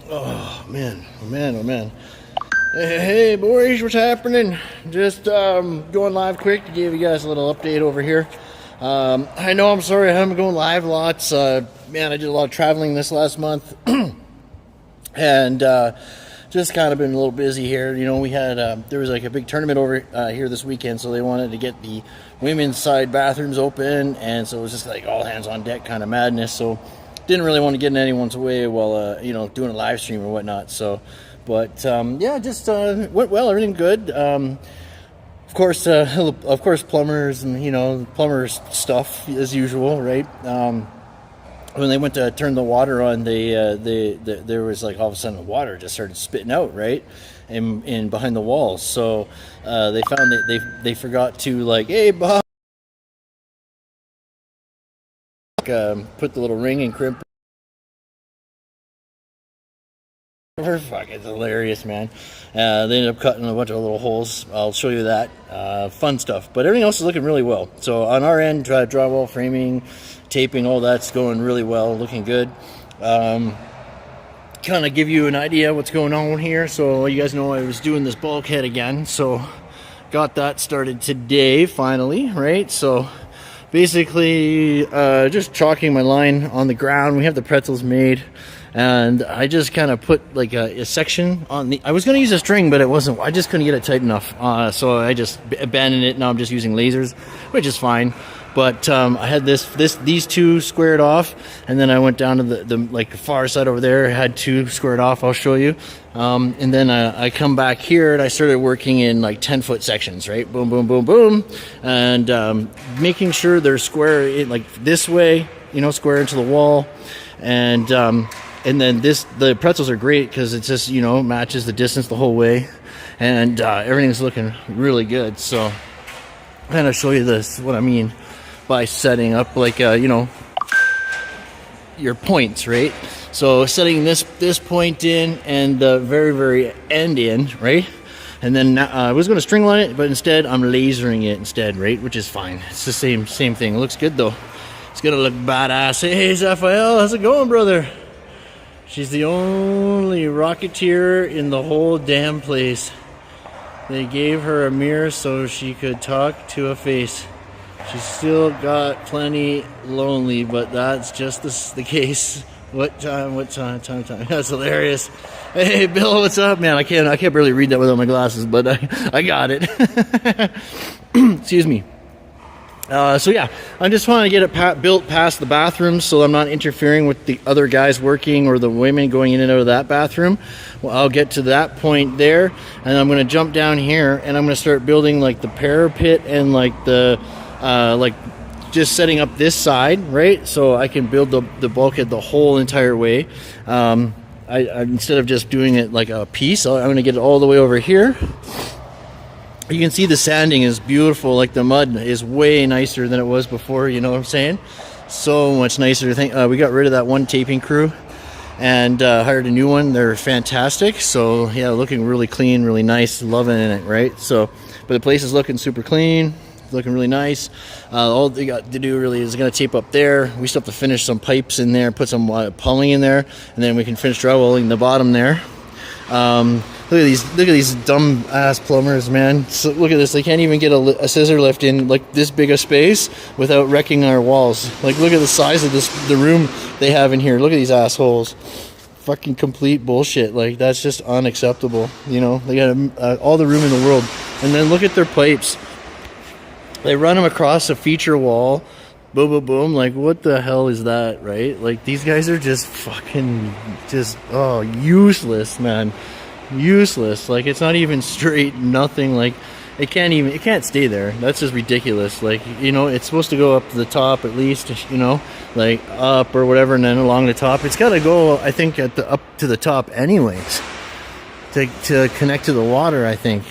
Oh man, oh man, oh man. Hey boys, what's happening? Just going live quick to give you guys a little update over here. I know I'm sorry I haven't been going live lots. Man, I did a lot of traveling this last month. And just kind of been a little busy here. You know, we had there was like a big tournament over here this weekend, so they wanted to get the women's side bathrooms open, and so it was just like all hands on deck kind of madness. So didn't really want to get in anyone's way while you know, doing a live stream or whatnot. So, but yeah, just went well. Everything good. Of course, plumbers and, you know, plumbers stuff as usual, right? When they went to turn the water on, there was like all of a sudden the water just started spitting out, right, in behind the walls. So they found that they forgot to, like, hey Bob, put the little ring and crimp. Fuck, it's hilarious, man. They ended up cutting a bunch of little holes. I'll show you that. Fun stuff. But everything else is looking really well. So on our end, drywall, framing, taping, all that's going really well, looking good. Kind of give you an idea what's going on here. So you guys know I was doing this bulkhead again. So got that started today, finally, right? So basically, just chalking my line on the ground. We have the pretzels made. And I just kind of put like a section on the, I was going to use a string, but it wasn't, I just couldn't get it tight enough. So I just abandoned it. Now I'm just using lasers, which is fine. But I had these two squared off, and then I went down to the like the far side over there, had two squared off, I'll show you. And then I come back here and I started working in like 10-foot sections, right? Boom, boom, boom, boom. And making sure they're square, like this way, you know, square into the wall. And then the pretzels are great because it just, you know, matches the distance the whole way, and everything's looking really good. So I'm gonna show you what I mean by setting up, like, you know, your points, right? So setting this point in and the very end in, right? And then I was going to string line it, but instead I'm lasering it instead, right? Which is fine. It's the same thing. It looks good though. It's gonna look badass. Hey Zaphael, how's it going, brother? She's the only Rocketeer in the whole damn place. They gave her a mirror so she could talk to a face. She's still got plenty lonely, but that's just the case. What time? That's hilarious. Hey, Bill, what's up, man? I can't barely read that without my glasses, but I got it. Excuse me. So yeah, I just want to get it built past the bathroom so I'm not interfering with the other guys working or the women going in and out of that bathroom. Well, I'll get to that point there, and I'm going to jump down here and I'm going to start building like the parapet and like the like just setting up this side, right? So I can build the bulkhead the whole entire way. I instead of just doing it like a piece, I'm going to get it all the way over here. You can see the sanding is beautiful. Like the mud is way nicer than it was before, you know what I'm saying? So much nicer. We got rid of that one taping crew and hired a new one. They're fantastic. So yeah, looking really clean, really nice, loving it, right? So, but the place is looking super clean, looking really nice. All they got to do really is going to tape up there. We still have to finish some pipes in there, put some pulling in there, and then we can finish drywalling the bottom there. Look at these dumb ass plumbers, man. So look at this. They can't even get a scissor lift in like this big a space without wrecking our walls. Like, look at the size of the room they have in here. Look at these assholes. Fucking complete bullshit. Like, that's just unacceptable. You know, they got all the room in the world. And then look at their pipes. They run them across a feature wall. Boom, boom, boom. Like, what the hell is that, right? Like, these guys are just fucking useless, man. Useless. Like, it's not even straight, nothing. Like, it can't stay there. That's just ridiculous. Like, you know, it's supposed to go up to the top at least, you know, like up or whatever, and then along the top. It's got to go, I think, up to the top anyways to connect to the water, I think.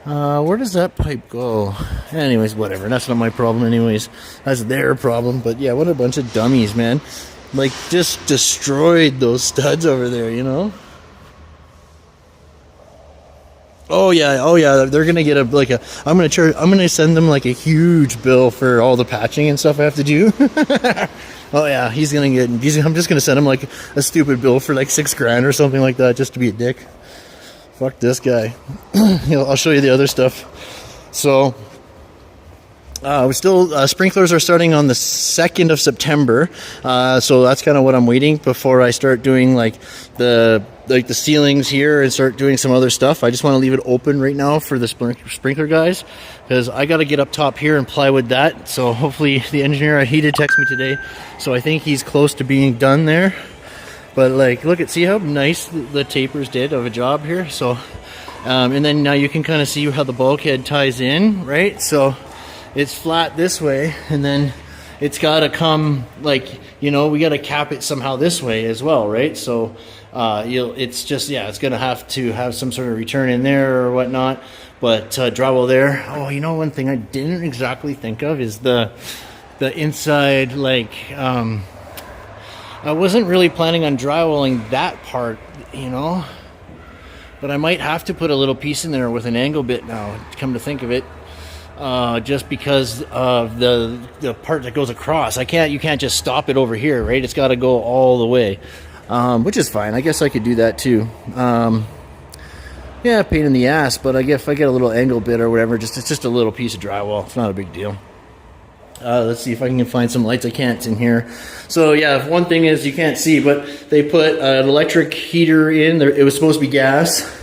Where does that pipe go? Anyways, whatever. That's not my problem anyways. That's their problem. But yeah, what a bunch of dummies, man. Like, just destroyed those studs over there, you know? Oh yeah, they're gonna get I'm gonna send them like a huge bill for all the patching and stuff I have to do. Oh yeah, he's gonna get. I'm just gonna send him like a stupid bill for like $6,000 or something like that, just to be a dick. Fuck this guy. I'll show you the other stuff. So we still sprinklers are starting on the 2nd of September. So that's kind of what I'm waiting before I start doing like the ceilings here and start doing some other stuff. I just want to leave it open right now for the sprinkler guys, because I got to get up top here and plywood that. So hopefully the engineer, he did text me today, so I think he's close to being done there. But like, see how nice the tapers did of a job here. So and then now you can kind of see how the bulkhead ties in, right? So it's flat this way, and then it's got to come, like, we got to cap it somehow this way as well, right? So it's just, it's going to have some sort of return in there or whatnot. But drywall there. Oh, one thing I didn't exactly think of is the inside, like, I wasn't really planning on drywalling that part, but I might have to put a little piece in there with an angle bit now, come to think of it. Just because of the part that goes across. You can't just stop it over here, right? It's got to go all the way, which is fine. I guess I could do that too. Yeah, pain in the ass, but I guess if I get a little angle bit or whatever, it's just a little piece of drywall. It's not a big deal. Let's see if I can find some lights. I can't in here. So yeah, one thing is you can't see, but they put an electric heater in there. It was supposed to be gas.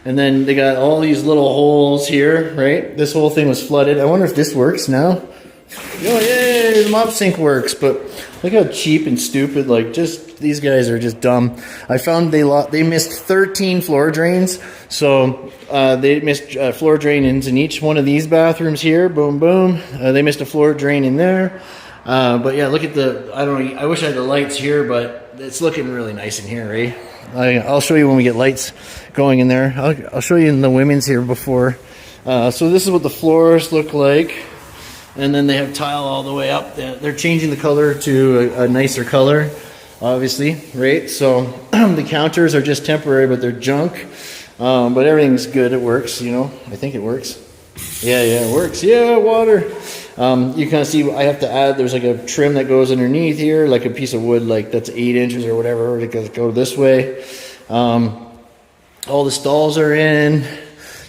And then they got all these little holes here, right? This whole thing was flooded. I wonder if this works now. Oh, yay, the mop sink works. But look how cheap and stupid, like, just, these guys are just dumb. I found they missed 13 floor drains. So they missed floor drain-ins in each one of these bathrooms here. Boom, boom. They missed a floor drain in there. But yeah, look at I wish I had the lights here, but it's looking really nice in here, right? I'll show you when we get lights going in there. I'll show you in the women's here before. So this is what the floors look like. And then they have tile all the way up. They're changing the color to a nicer color, obviously, right? So the counters are just temporary, but they're junk. But everything's good. It works, I think it works. Yeah, it works. Yeah, water. You kind of see I have to add, there's like a trim that goes underneath here, like a piece of wood, like that's 8 inches or whatever, to go this way. All the stalls are in.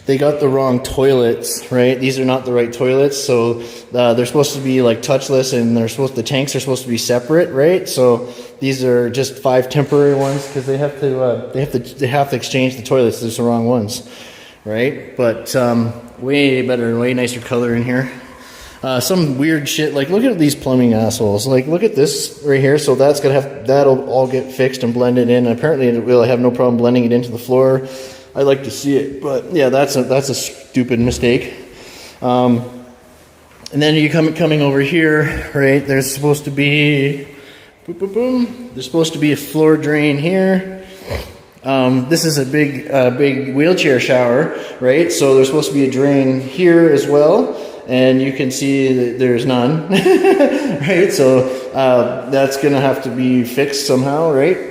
They got the wrong toilets, right? These are not the right toilets, so they're supposed to be like touchless, and the tanks are supposed to be separate, right? So these are just 5 temporary ones because they have to exchange the toilets. There's the wrong ones, right? But way better and way nicer color in here. Some weird shit, like look at these plumbing assholes. Like look at this right here. So that'll all get fixed and blended in. Apparently it will have no problem blending it into the floor. I like to see it, but yeah, that's a stupid mistake. And then you coming over here, right? There's supposed to be boom, boom, boom. There's supposed to be a floor drain here. This is a big wheelchair shower, right? So there's supposed to be a drain here as well, and you can see that there's none, right? So that's gonna have to be fixed somehow, right?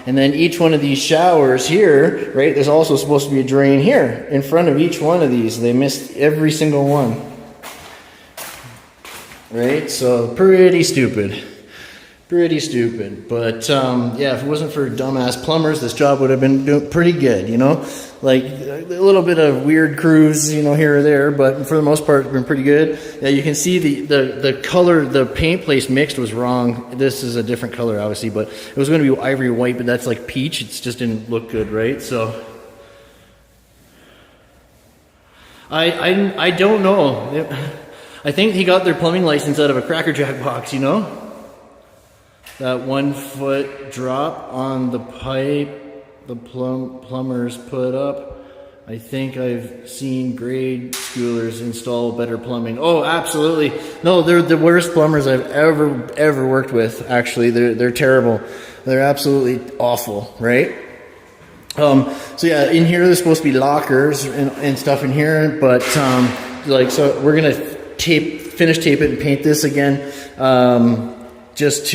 And then each one of these showers here, right, there's also supposed to be a drain here in front of each one of these. They missed every single one, right? So pretty stupid. But yeah, if it wasn't for dumbass plumbers, this job would have been doing pretty good, like a little bit of weird crews, here or there, but for the most part, it's been pretty good. Yeah, you can see the color, the paint place mixed was wrong. This is a different color, obviously, but it was going to be ivory white, but that's like peach. It just didn't look good, right? So I don't know. I think he got their plumbing license out of a Cracker Jack box, That 1 foot drop on the pipe the plumbers put up. I think I've seen grade schoolers install better plumbing. Oh, absolutely. No, they're the worst plumbers I've ever worked with, actually. They're terrible. They're absolutely awful, right? So yeah, in here there's supposed to be lockers and stuff in here, but so we're gonna finish tape it and paint this again. Just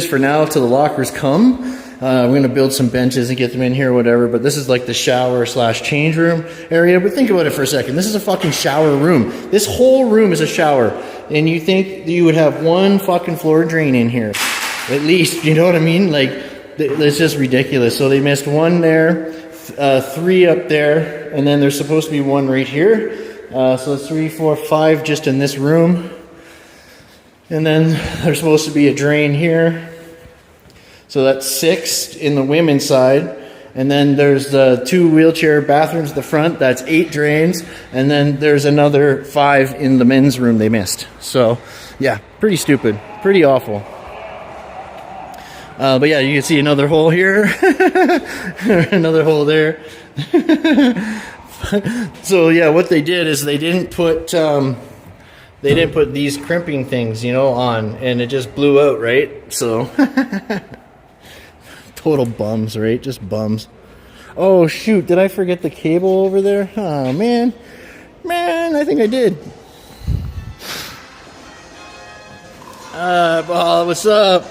for now till the lockers come. We're going to build some benches and get them in here or whatever, but this is like the shower / change room area. But think about it for a second. This is a fucking shower room. This whole room is a shower. And you think you would have one fucking floor drain in here. At least, you know what I mean? Like, it's just ridiculous. So they missed one there, 3 up there, and then there's supposed to be one right here. So 3, 4, 5 just in this room. And then there's supposed to be a drain here. So that's 6 in the women's side. And then there's the 2 wheelchair bathrooms at the front. That's 8 drains. And then there's another 5 in the men's room they missed. So, yeah, pretty stupid. Pretty awful. But yeah, you can see another hole here. Another hole there. So, yeah, what they did is they didn't put these crimping things, you know, on. And it just blew out, right? So... Total bums, right? Just bums. Oh, shoot. Did I forget the cable over there? Oh, man. Man, I think I did. Paul, what's up?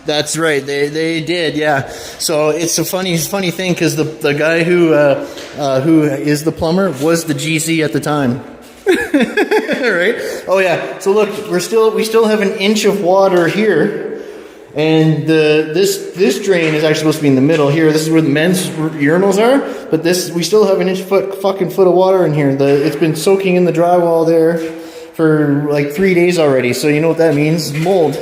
That's right. They did, yeah. So it's a funny thing because the guy who is the plumber was the GC at the time. Right? Oh yeah. So look, we still have an inch of water here, and this drain is actually supposed to be in the middle here. This is where the men's urinals are, but we still have an fucking foot of water in here. It's been soaking in the drywall there for like 3 days already. So you know what that means? Mold,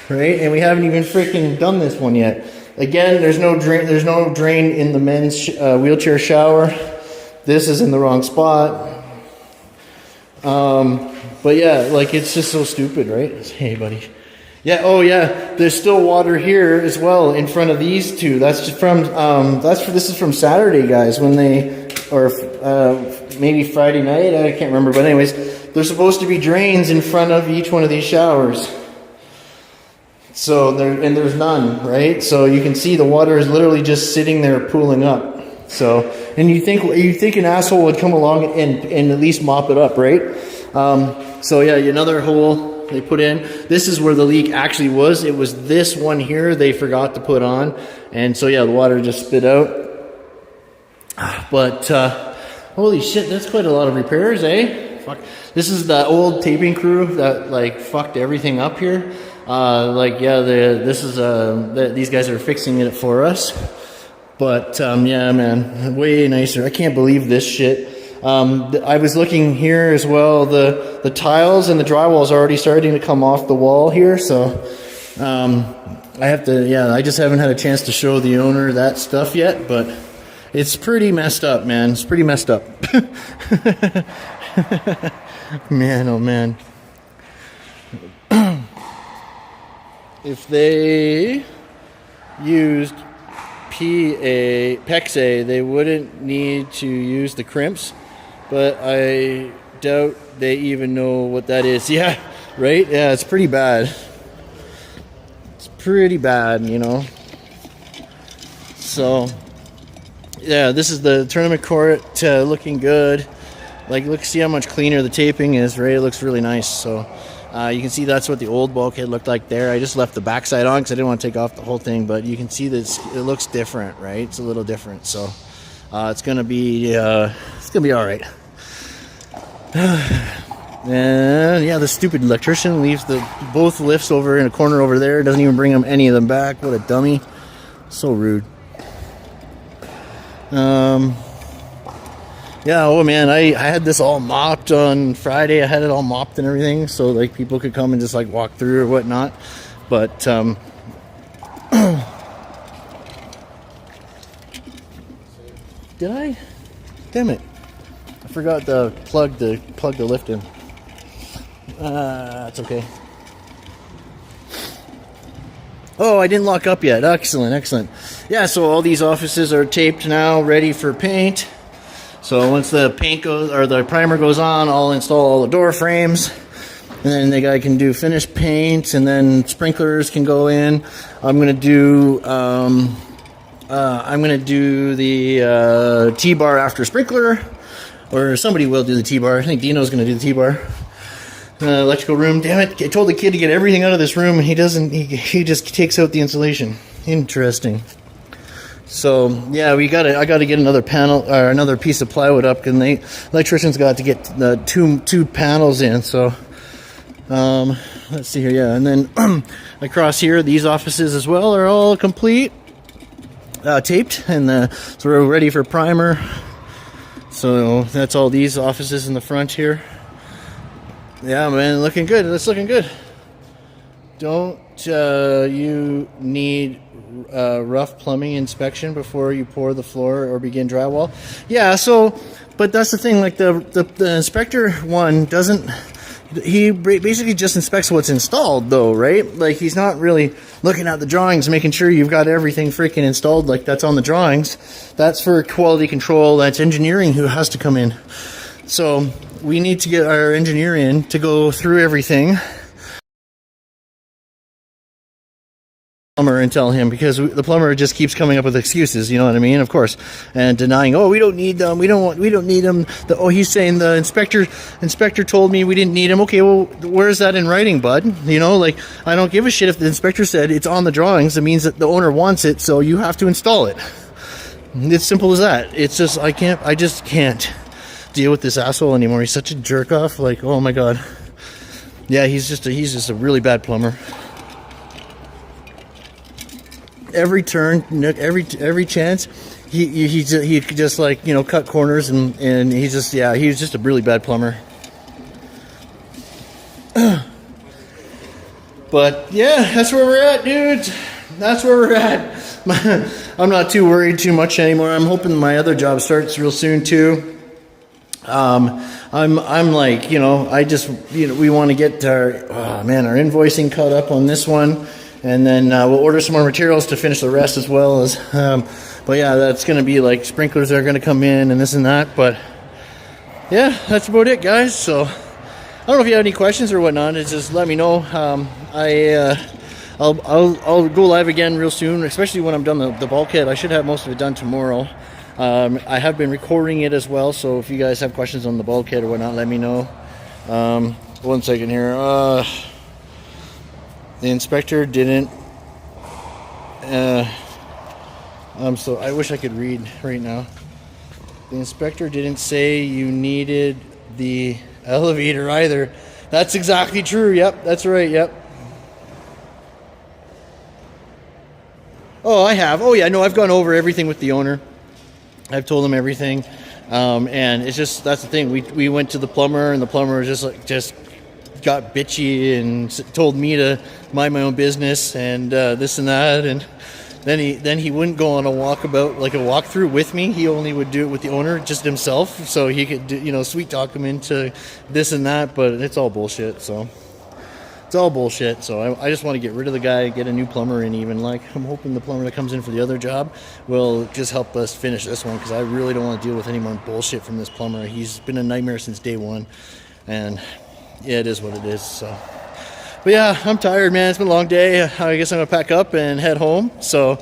right? And we haven't even freaking done this one yet. Again, there's no drain in the men's wheelchair shower. This is in the wrong spot. But yeah, like it's just so stupid, right? Hey, buddy. Yeah. Oh, yeah. There's still water here as well in front of these 2. That's just from this is from Saturday, guys. When maybe Friday night. I can't remember. But anyways, there's supposed to be drains in front of each one of these showers. So there's none, right? So you can see the water is literally just sitting there pooling up. So, and you think an asshole would come along and at least mop it up, right? So yeah, another hole they put in. This is where the leak actually was. It was this one here they forgot to put on, and so yeah, the water just spit out. But holy shit, that's quite a lot of repairs, eh? Fuck. This is the old taping crew that like fucked everything up here. These guys are fixing it for us. But, yeah, man, way nicer. I can't believe this shit. I was looking here as well. The tiles and the drywall is already starting to come off the wall here. So, I just haven't had a chance to show the owner that stuff yet. But it's pretty messed up, man. It's pretty messed up. Man, oh, man. If they used... PEXA, they wouldn't need to use the crimps, but I doubt they even know what that is. Yeah, right? Yeah, it's pretty bad. It's pretty bad, you know. So, yeah, this is the tournament court looking good. Like, look, see how much cleaner the taping is, right? It looks really nice. So, you can see that's what the old bulkhead looked like there. I just left the backside on because I didn't want to take off the whole thing, but you can see that it looks different, right? It's a little different, so it's gonna be all right. And yeah, the stupid electrician leaves both lifts over in a corner over there. Doesn't even bring any of them back. What a dummy! So rude. Yeah, oh man, I had this all mopped on Friday. I had it all mopped and everything, so like people could come and just like walk through or whatnot. But did I? Damn it! I forgot to plug the lift in. That's okay. Oh, I didn't lock up yet. Excellent. Yeah, so all these offices are taped now, ready for paint. So once the paint goes, or the primer goes on, I'll install all the door frames, and then the guy can do finished paint, and then sprinklers can go in. I'm gonna do the T-bar after sprinkler, or somebody will do the T-bar. I think Dino's gonna do the T-bar. electrical room. Damn it! I told the kid to get everything out of this room, and he doesn't. He just takes out the insulation. Interesting. So yeah, I got to get another panel or another piece of plywood up, and the electrician's got to get the two panels in. So let's see here. Yeah, and then across here, these offices as well are all complete, taped, and so we're ready for primer. So that's all these offices in the front here. Yeah, man, looking good. It's looking good. Don't you need rough plumbing inspection before you pour the floor or begin drywall? Yeah, so, but that's the thing, like the inspector one doesn't, he basically just inspects what's installed though, right? Like he's not really looking at the drawings, making sure you've got everything freaking installed like that's on the drawings. That's for quality control, that's engineering who has to come in. So we need to get our engineer in to go through everything. Plumber and tell him, because the plumber just keeps coming up with excuses, you know what I mean, of course, and denying, oh, we don't need them, we don't need them. He's saying the inspector told me we didn't need them. Okay, well, where's that in writing, bud? You know, like, I don't give a shit if the inspector said it's on the drawings. It means that the owner wants it, so you have to install it. It's simple as that. It's just I just can't deal with this asshole anymore. He's such a jerk off. Like, oh my god. Yeah, he's just a really bad plumber. Every turn, every chance, he just like, you know, cut corners, and he's just a really bad plumber. But yeah, that's where we're at, dudes. That's where we're at. I'm not too worried too much anymore. I'm hoping my other job starts real soon too. I'm like, you know, we want to get our invoicing caught up on this one. And then we'll order some more materials to finish the rest as well as, but yeah, that's going to be like sprinklers are going to come in and this and that. But yeah, that's about it, guys. So I don't know if you have any questions or whatnot. It's just let me know. I'll go live again real soon, especially when I'm done the bulkhead. I should have most of it done tomorrow. I have been recording it as well. So if you guys have questions on the bulkhead or whatnot, let me know. 1 second here. The inspector didn't. I wish I could read right now. The inspector didn't say you needed the elevator either. That's exactly true. Yep, that's right. Yep. Oh, I have. Oh, yeah. No, I've gone over everything with the owner. I've told him everything, and it's just that's the thing. We went to the plumber, and the plumber was just got bitchy and told me to mind my own business and this and that, and then he wouldn't go on a walkthrough with me. He only would do it with the owner, just himself, so he could sweet talk him into this and that. But it's all bullshit. So it's all bullshit. So I just want to get rid of the guy, get a new plumber in. Even like I'm hoping the plumber that comes in for the other job will just help us finish this one, because I really don't want to deal with any more bullshit from this plumber. He's been a nightmare since day one, and yeah, it is what it is. So, but yeah, I'm tired, man. It's been a long day. I guess I'm gonna pack up and head home. So,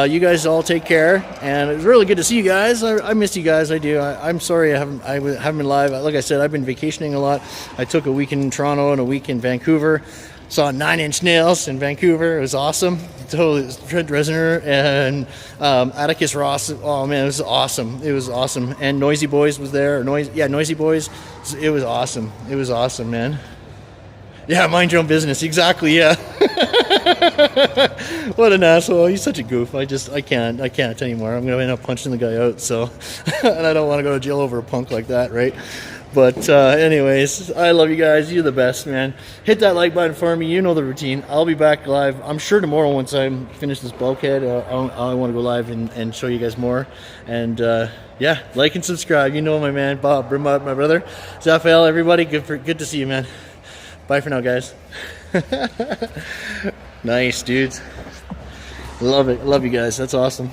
you guys all take care, and it's really good to see you guys. I miss you guys. I do. I'm sorry I haven't been live. Like I said, I've been vacationing a lot. I took a week in Toronto and a week in Vancouver. Saw 9 Inch Nails in Vancouver. It was awesome. Totally, Trent Reznor and Atticus Ross. Oh man, it was awesome. It was awesome. And Noisy Boys was there. Noisy Boys. It was awesome. It was awesome, man. Yeah, mind your own business. Exactly. Yeah. What an asshole. He's such a goof. I can't anymore. I'm gonna end up punching the guy out. So, and I don't want to go to jail over a punk like that, right? But anyways, I love you guys. You're the best, man. Hit that like button for me. You know the routine. I'll be back live. I'm sure tomorrow once I'm finished this bulkhead. I want to go live and show you guys more. And yeah, like and subscribe. You know my man, Bob, my brother, Zaphael, everybody. Good to see you, man. Bye for now, guys. Nice, dudes. Love it. Love you guys. That's awesome.